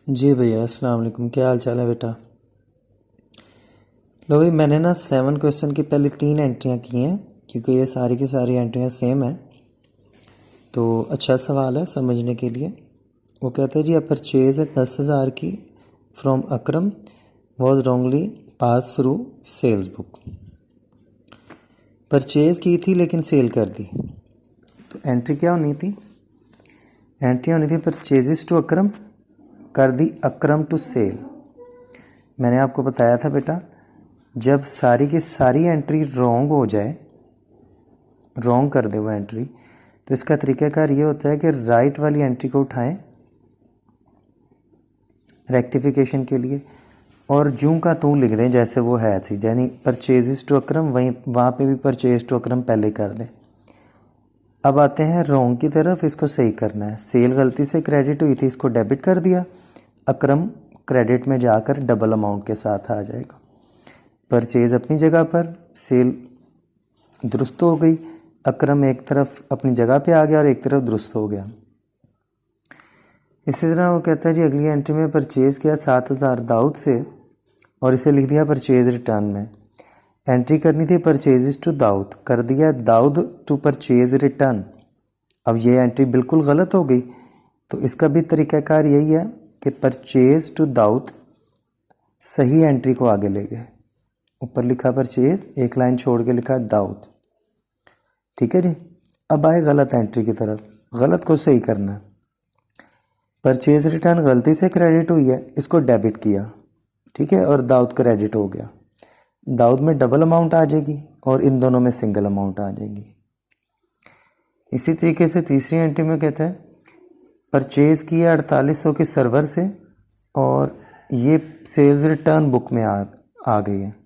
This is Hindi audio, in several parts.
जी भैया, अस्सलाम वालेकुम। क्या हाल चाल है बेटा? लो भाई, मैंने ना 7 क्वेश्चन की पहले 3 एंट्रियाँ की हैं, क्योंकि ये सारी की सारी एंट्रियाँ सेम हैं। तो अच्छा सवाल है समझने के लिए। वो कहता है जी, अ परचेज है 10,000 की from Akram was wrongly pass through sales book. Purchase की थी लेकिन सेल कर दी, तो एंट्री क्या होनी थी? एंट्री होनी थी परचेजेस टू अकरम, कर दी अकरम टू सेल। मैंने आपको बताया था बेटा, जब सारी की सारी एंट्री रॉन्ग हो जाए, रॉन्ग कर दे वो एंट्री, तो इसका तरीक़ाकार ये होता है कि राइट वाली एंट्री को उठाएं रेक्टिफिकेशन के लिए, और जूं का तू लिख दें जैसे वो है थी, यानी परचेजेस टू अकरम, वहीं वहाँ पे भी परचेज टू अकरम पहले कर दें। अब आते हैं रॉन्ग की तरफ, इसको सही करना है। सेल गलती से क्रेडिट हुई थी, इसको डेबिट कर दिया। अकरम क्रेडिट में जाकर डबल अमाउंट के साथ आ जाएगा। परचेज अपनी जगह पर, सेल दुरुस्त हो गई। अकरम एक तरफ अपनी जगह पे आ गया और एक तरफ दुरुस्त हो गया। इसी तरह वो कहता है जी, अगली एंट्री में परचेज किया 7,000 दाऊद से और इसे लिख दिया परचेज रिटर्न में। एंट्री करनी थी परचेजेस टू दाऊद, कर दिया दाऊद टू परचेज रिटर्न। अब ये एंट्री बिल्कुल गलत हो गई, तो इसका भी तरीक़ाकार यही है कि परचेज टू दाऊद सही एंट्री को आगे ले गए। ऊपर लिखा परचेज, एक लाइन छोड़ के लिखा दाऊद। ठीक है जी। अब आए गलत एंट्री की तरफ, गलत को सही करना है। परचेज रिटर्न गलती से क्रेडिट हुई है, इसको डेबिट किया, ठीक है, और दाऊद क्रेडिट हो गया। दाऊद में डबल अमाउंट आ जाएगी और इन दोनों में सिंगल अमाउंट आ जाएगी। इसी तरीके से तीसरी एंट्री में कहते हैं परचेज किया 4800 की सर्वर से और ये सेल्स रिटर्न बुक में आ गई है।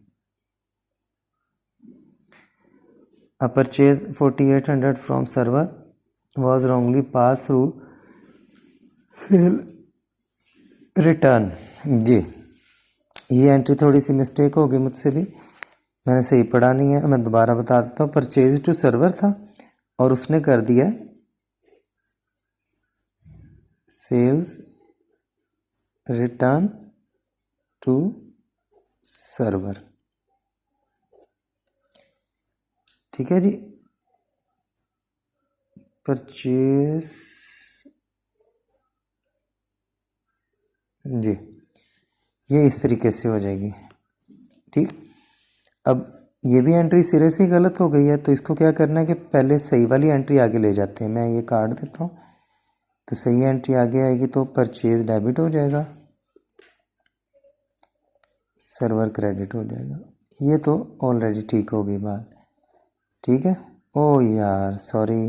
A purchase 4800 from server was wrongly passed through sale return। जी, ये एंट्री थोड़ी सी मिस्टेक हो गई मुझसे भी, मैंने सही पढ़ा नहीं है। मैं दोबारा बता देता हूँ। परचेज टू सर्वर था और उसने कर दिया सेल्स रिटर्न टू सर्वर। ठीक है जी। परचेज, जी, ये इस तरीके से हो जाएगी। ठीक। अब ये भी एंट्री सिरे से ही गलत हो गई है, तो इसको क्या करना है कि पहले सही वाली एंट्री आगे ले जाते हैं। मैं ये काट देता हूँ, तो सही एंट्री आगे आएगी तो परचेज डेबिट हो जाएगा, सर्वर क्रेडिट हो जाएगा। ये तो ऑलरेडी ठीक हो गई बात। ठीक है। ओ यार सॉरी,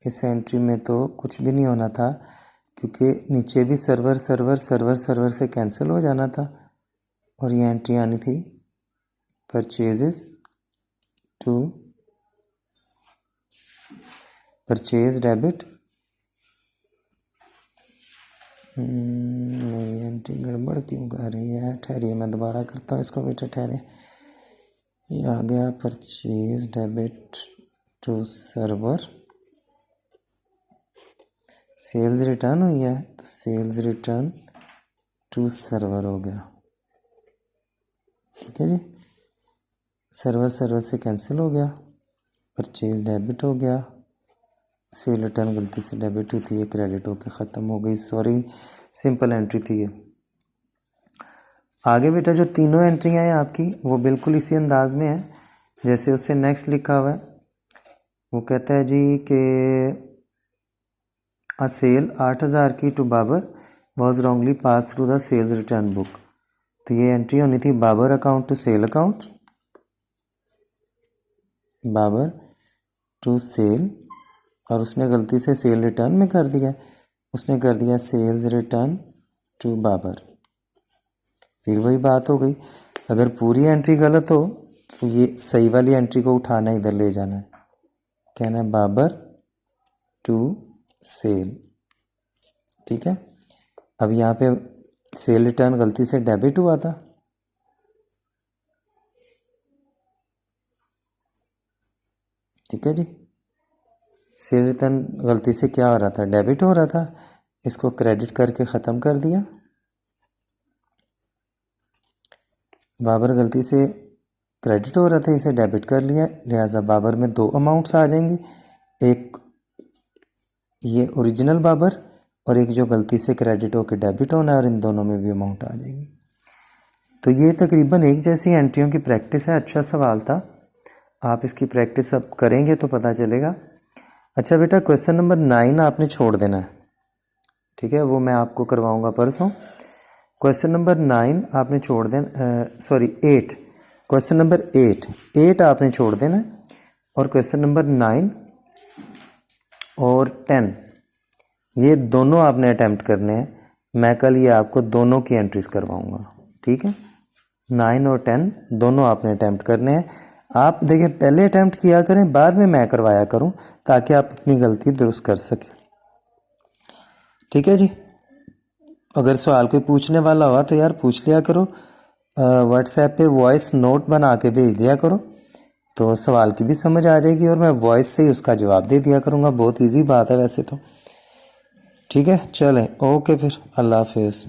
इस एंट्री में तो कुछ भी नहीं होना था, क्योंकि नीचे भी सर्वर सर्वर सर्वर सर्वर से कैंसिल हो जाना था और ये एंट्री आनी थी परचेजेस टू परचेज डेबिट। नहीं, एंट्री गड़बड़ क्यों कर रही है? ठहरिए, मैं दोबारा करता हूँ इसको बेटा, ठहरे। ये आ गया purchase debit to server, sales return हुई है तो सेल्स रिटर्न टू सर्वर हो गया। ठीक है जी। सर्वर सर्वर से कैंसिल हो गया, परचेज डेबिट हो गया, सेल रिटर्न गलती से डेबिट हुई थी, ये क्रेडिट होकर ख़त्म हो गई। सॉरी, सिंपल एंट्री थी ये। आगे बेटा जो तीनों एंट्रियाँ हैं आपकी, वो बिल्कुल इसी अंदाज में है जैसे उससे नेक्स्ट लिखा हुआ है। वो कहता है जी कि अ सेल 8,000 की to Babar was wrongly pass through the sales return book. तो ये एंट्री होनी थी Babar account to sale account, Babar to sale, और उसने गलती से सेल रिटर्न में कर दिया, उसने कर दिया सेल्स रिटर्न टू बाबर। फिर वही बात हो गई, अगर पूरी एंट्री गलत हो तो ये सही वाली एंट्री को उठाना, इधर ले जाना है, कहना है बाबर टू सेल। ठीक है। अब यहाँ पे सेल रिटर्न गलती से डेबिट हुआ था, ठीक है जी। सेल रिटर्न गलती से क्या हो रहा था? डेबिट हो रहा था, इसको क्रेडिट करके ख़त्म कर दिया। बाबर गलती से क्रेडिट हो रहा था, इसे डेबिट कर लिया, लिहाजा बाबर में 2 अमाउंट्स आ जाएंगी, एक ये ओरिजिनल बाबर और एक जो गलती से क्रेडिट होकर डेबिट होना है, और इन दोनों में भी अमाउंट आ जाएगी। तो ये तकरीबन एक जैसी एंट्रियों की प्रैक्टिस है। अच्छा सवाल था, आप इसकी प्रैक्टिस अब करेंगे तो पता चलेगा। अच्छा बेटा, क्वेश्चन नंबर 9 आपने छोड़ देना है, ठीक है, वो मैं आपको करवाऊंगा परसों। क्वेश्चन नंबर 9 आपने छोड़ देना, सॉरी 8, क्वेश्चन नंबर 8 आपने छोड़ देना है, और क्वेश्चन नंबर 9 और 10 ये दोनों आपने अटैम्प्ट करने हैं। मैं कल ये आपको दोनों की एंट्रीज करवाऊंगा, ठीक है। 9 और 10 दोनों आपने अटैम्प्ट करने हैं। आप देखिए पहले अटैम्प्ट किया करें, बाद में मैं करवाया करूं, ताकि आप अपनी गलती दुरुस्त कर सकें, ठीक है जी। अगर सवाल कोई पूछने वाला हुआ तो यार पूछ लिया करो, व्हाट्सएप पे वॉइस नोट बना के भेज दिया करो, तो सवाल की भी समझ आ जाएगी और मैं वॉइस से ही उसका जवाब दे दिया करूँगा। बहुत इजी बात है वैसे तो, ठीक है। चलें, ओके, फिर अल्लाह हाफिज़।